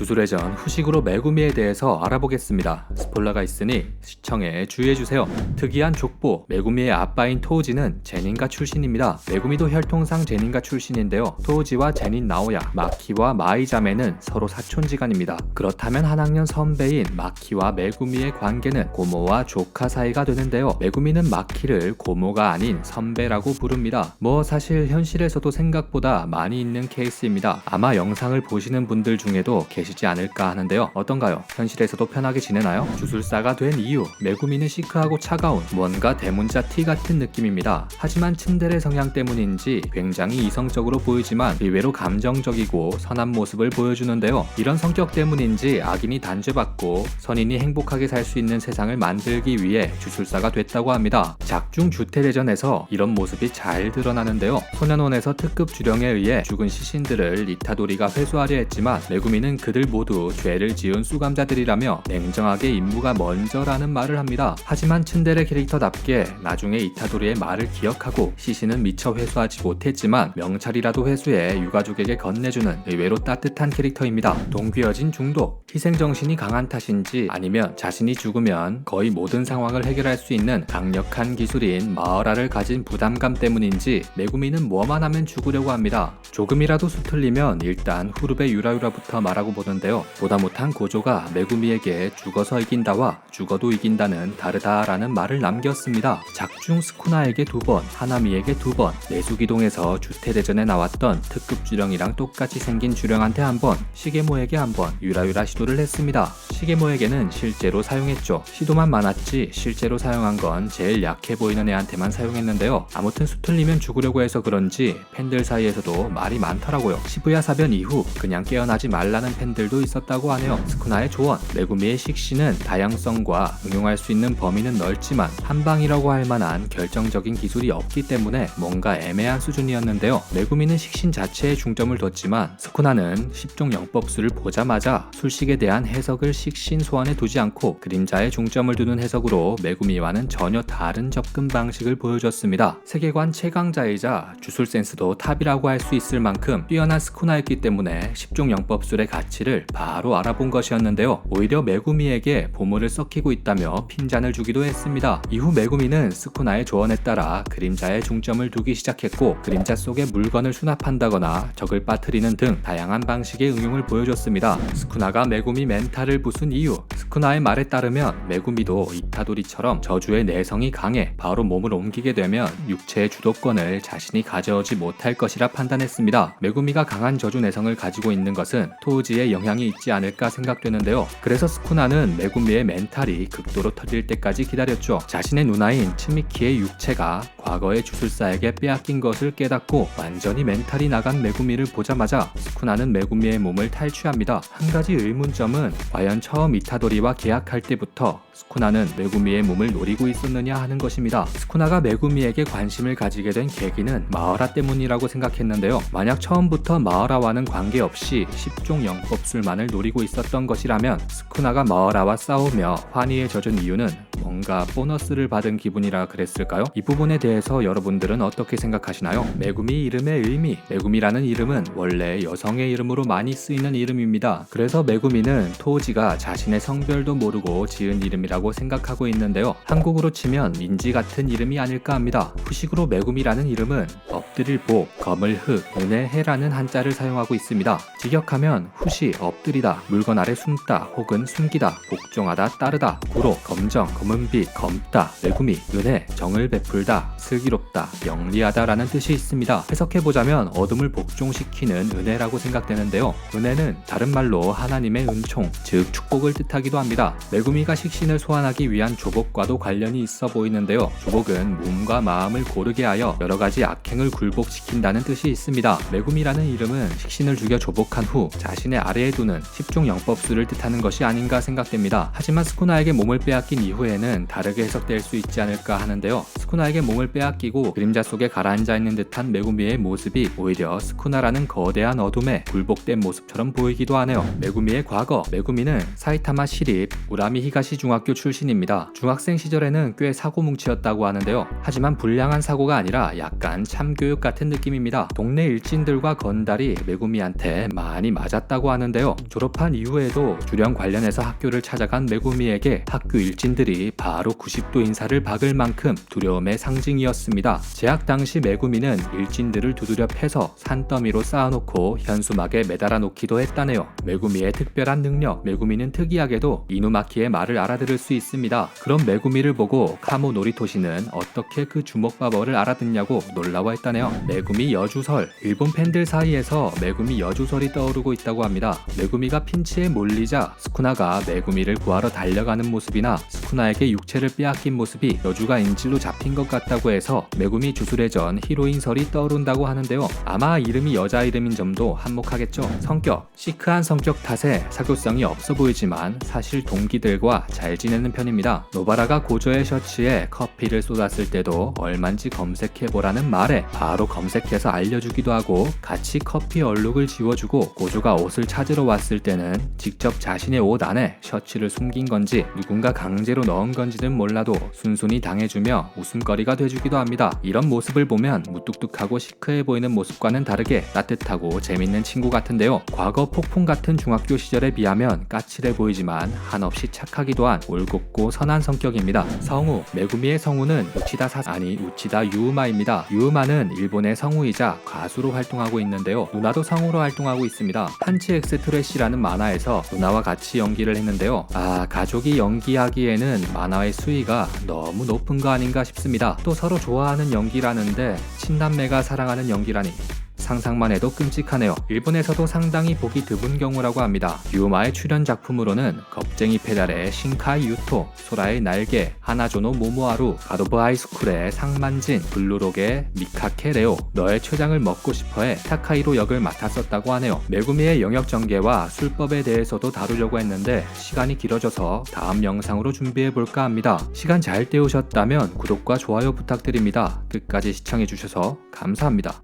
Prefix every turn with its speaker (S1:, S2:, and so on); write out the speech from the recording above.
S1: 주술회 전 후식으로 메구미에 대해서 알아보겠습니다. 스포일러가 있으니 시청에 주의해주세요. 특이한 족보, 메구미의 아빠인 토우지는 제닌가 출신입니다. 메구미도 혈통상 제닌가 출신인데요. 토우지와 제닌 나오야, 마키와 마이 자매는 서로 사촌지간입니다. 그렇다면 한 학년 선배인 마키와 메구미의 관계는 고모와 조카 사이가 되는데요. 메구미는 마키를 고모가 아닌 선배라고 부릅니다. 사실 현실에서도 생각보다 많이 있는 케이스입니다. 아마 영상을 보시는 분들 중에도 계시지 않을까 하는데요. 어떤가요? 현실에서도 편하게 지내나요? 주술사가 된 이유, 메구미는 시크하고 차가운 뭔가 대문자 T 같은 느낌입니다. 하지만 츤데레 성향 때문인지 굉장히 이성적으로 보이지만 의외로 감정적이고 선한 모습을 보여주는데요. 이런 성격 때문인지 악인이 단죄받고 선인이 행복하게 살 수 있는 세상을 만들기 위해 주술사가 됐다고 합니다. 작중 주태대전에서 이런 모습이 잘 드러나는데요. 소년원에서 특급 주령에 의해 죽은 시신들을 이타도리가 회수하려 했지만 메구미는 그들 모두 죄를 지은 수감자들이라며 냉정하게 임무가 먼저라는 말을 합니다. 하지만 츤데레 캐릭터답게 나중에 이타도리의 말을 기억하고 시신은 미처 회수하지 못했지만 명찰이라도 회수해 유가족에게 건네주는 의외로 따뜻한 캐릭터입니다. 동귀어진 중독, 희생정신이 강한 탓인지 아니면 자신이 죽으면 거의 모든 상황을 해결할 수 있는 강력한 기술인 마어라를 가진 부담감 때문인지 메구미는 뭐만 하면 죽으려고 합니다. 조금이라도 수틀리면 일단 후르베 유라유라부터 말하고 보는데요. 보다 못한 고조가 메구미에게 죽어서 이긴다와 죽어도 이긴다는 다르다라는 말을 남겼습니다. 작중 스쿠나에게 2번, 하나미에게 2번, 내수기동에서 주태대전에 나왔던 특급 주령이랑 똑같이 생긴 주령한테 1번, 시게모에게 1번 유라유라 시도를 했습니다. 시게모에게는 실제로 사용했죠. 시도만 많았지 실제로 사용한 건 제일 약해 보이는 애한테만 사용했는데요. 아무튼 수틀리면 죽으려고 해서 그런지 팬들 사이에서도 말이 많더라고요. 시부야 사변 이후 그냥 깨어나지 말라는 팬들도 있었다고 하네요. 스쿠나의 조언, 메구미의 식신은 다양성과 응용할 수 있는 범위는 넓지만 한방이라고 할 만한 결정적인 기술이 없기 때문에 뭔가 애매한 수준이었는데요. 메구미는 식신 자체에 중점을 뒀지만 스쿠나는 10종 영법수를 보자마자 술식에 대한 해석을 식신 소환에 두지 않고 그림자에 중점을 두는 해석으로 메구미와는 전혀 다른 접근 방식을 보여줬습니다. 세계관 최강자이자 주술 센스도 탑이라고 할 수 있을 만큼 뛰어난 스쿠나였기 때문에 10종 영법술의 가치를 바로 알아본 것이었는데요. 오히려 메구미에게 보물을 썩히고 있다며 핀잔을 주기도 했습니다. 이후 메구미는 스쿠나의 조언에 따라 그림자에 중점을 두기 시작했고 그림자 속에 물건을 수납한다거나 적을 빠뜨리는 등 다양한 방식의 응용을 보여줬습니다. 스쿠나가 메구미 멘탈을 부순 이유, 스쿠나의 말에 따르면 메구미도 이타도리처럼 저주의 내성이 강해 바로 몸을 옮기게 되면 육체의 주도권을 자신이 가져오지 못할 것이라 판단했습니다. 메구미가 강한 저주 내성을 가지고 있는 것은 토우지의 영향이 있지 않을까 생각되는데요. 그래서 스쿠나는 메구미의 멘탈이 극도로 터질 때까지 기다렸죠. 자신의 누나인 츠미키의 육체가 과거의 주술사에게 빼앗긴 것을 깨닫고 완전히 멘탈이 나간 메구미를 보자마자 스쿠나는 메구미의 몸을 탈취합니다. 한 가지 의문점은 과연 처음 이타도리와 계약할 때부터 스쿠나는 메구미의 몸을 노리고 있었느냐 하는 것입니다. 스쿠나가 메구미에게 관심을 가지게 된 계기는 마어라 때문이라고 생각했는데요. 만약 처음부터 마어라와는 관계없이 10종 영법술만을 노리고 있었던 것이라면 스쿠나가 마어라와 싸우며 환희에 젖은 이유는 뭔가 보너스를 받은 기분이라 그랬을까요? 이 부분에 대해서 여러분들은 어떻게 생각하시나요? 메구미 이름의 의미, 메구미라는 이름은 원래 여성의 이름으로 많이 쓰이는 이름입니다. 그래서 메구미는 토우지가 자신의 성별도 모르고 지은 이름이라고 생각하고 있는데요. 한국으로 치면 민지 같은 이름이 아닐까 합니다. 후식으로 메구미라는 이름은 엎드릴 복, 검을 흙, 은의 해라는 한자를 사용하고 있습니다. 직역하면 후시, 엎드리다, 물건 아래 숨다 혹은 숨기다, 복종하다, 따르다, 구로, 검정, 검은빛, 검다, 메구미, 은혜, 정을 베풀다, 슬기롭다, 영리하다 라는 뜻이 있습니다. 해석해보자면 어둠을 복종시키는 은혜라고 생각되는데요. 은혜는 다른 말로 하나님의 은총, 즉 축복을 뜻하기도 합니다. 메구미가 식신을 소환하기 위한 조복과도 관련이 있어 보이는데요. 조복은 몸과 마음을 고르게 하여 여러가지 악행을 굴복시킨다는 뜻이 있습니다. 메구미라는 이름은 식신을 죽여 조복한 후 자신의 아래에 두는 10종 영법수를 뜻하는 것이 아닌가 생각됩니다. 하지만 스쿠나에게 몸을 빼앗긴 이후에는 시절에는 다르게 해석될 수 있지 않을까 하는데요. 스쿠나에게 몸을 빼앗기고 그림자 속에 가라앉아 있는 듯한 메구미의 모습이 오히려 스쿠나라는 거대한 어둠에 굴복된 모습처럼 보이기도 하네요. 메구미의 과거. 메구미는 사이타마 시립 우라미 히가시 중학교 출신입니다. 중학생 시절에는 꽤 사고뭉치였다고 하는데요. 하지만 불량한 사고가 아니라 약간 참교육 같은 느낌입니다. 동네 일진들과 건달이 메구미한테 많이 맞았다고 하는데요. 졸업한 이후에도 주령 관련해서 학교를 찾아간 메구미에게 학교 일진들이 바로 90도 인사를 박을 만큼 두려움의 상징이었습니다. 재학 당시 메구미는 일진들을 두드려 패서 산더미로 쌓아놓고 현수막에 매달아 놓기도 했다네요. 메구미의 특별한 능력. 메구미는 특이하게도 이누마키의 말을 알아들을 수 있습니다. 그럼 메구미를 보고 카모 노리토시는 어떻게 그 주먹밥어를 알아듣냐고 놀라워했다네요. 메구미 여주설. 일본 팬들 사이에서 메구미 여주설이 떠오르고 있다고 합니다. 메구미가 핀치에 몰리자 스쿠나가 메구미를 구하러 달려가는 모습이나 스쿠나에게 육체를 빼앗긴 모습이 여주가 인질로 잡힌 것 같다고 해서 메구미 주술회전 히로인설이 떠오른다고 하는데요. 아마 이름이 여자 이름인 점도 한몫하겠죠. 성격. 시크한 성격 탓에 사교성이 없어 보이지만 사실 동기들과 잘 지내는 편입니다. 노바라가 고조의 셔츠에 커피를 쏟았을 때도 얼만지 검색해보라는 말에 바로 검색해서 알려주기도 하고 같이 커피 얼룩을 지워주고 고조가 옷을 찾으러 왔을 때는 직접 자신의 옷 안에 셔츠를 숨긴 건지 누군가 강제로 넣은 건지는 몰라도 순순히 당해주며 웃음거리가 돼주기도 합니다. 이런 모습을 보면 무뚝뚝하고 시크해 보이는 모습과는 다르게 따뜻하고 재밌는 친구 같은데요. 과거 폭풍 같은 중학교 시절에 비하면 까칠해 보이지만 한없이 착하기도 한 올곧고 선한 성격입니다. 성우. 메구미의 성우는 우치다 유우마입니다. 유우마는 일본의 성우이자 가수로 활동하고 있는데요. 누나도 성우로 활동하고 있습니다. 판치 엑스 트래시라는 만화에서 누나와 같이 연기를 했는데요. 가족이 연기하기에는 만화의 수위가 너무 높은 거 아닌가 싶습니다. 또 서로 좋아하는 연기라는데 친남매가 사랑하는 연기라니 상상만 해도 끔찍하네요. 일본에서도 상당히 보기 드문 경우라고 합니다. 유마의 출연 작품으로는 겁쟁이 페달의 신카이 유토, 소라의 날개, 하나조노 모모하루, 가도브 하이스쿨의 상만진, 블루록의 미카케 레오, 너의 췌장을 먹고 싶어의 타카이로 역을 맡았었다고 하네요. 메구미의 영역 전개와 술법에 대해서도 다루려고 했는데 시간이 길어져서 다음 영상으로 준비해볼까 합니다. 시간 잘 때우셨다면 구독과 좋아요 부탁드립니다. 끝까지 시청해주셔서 감사합니다.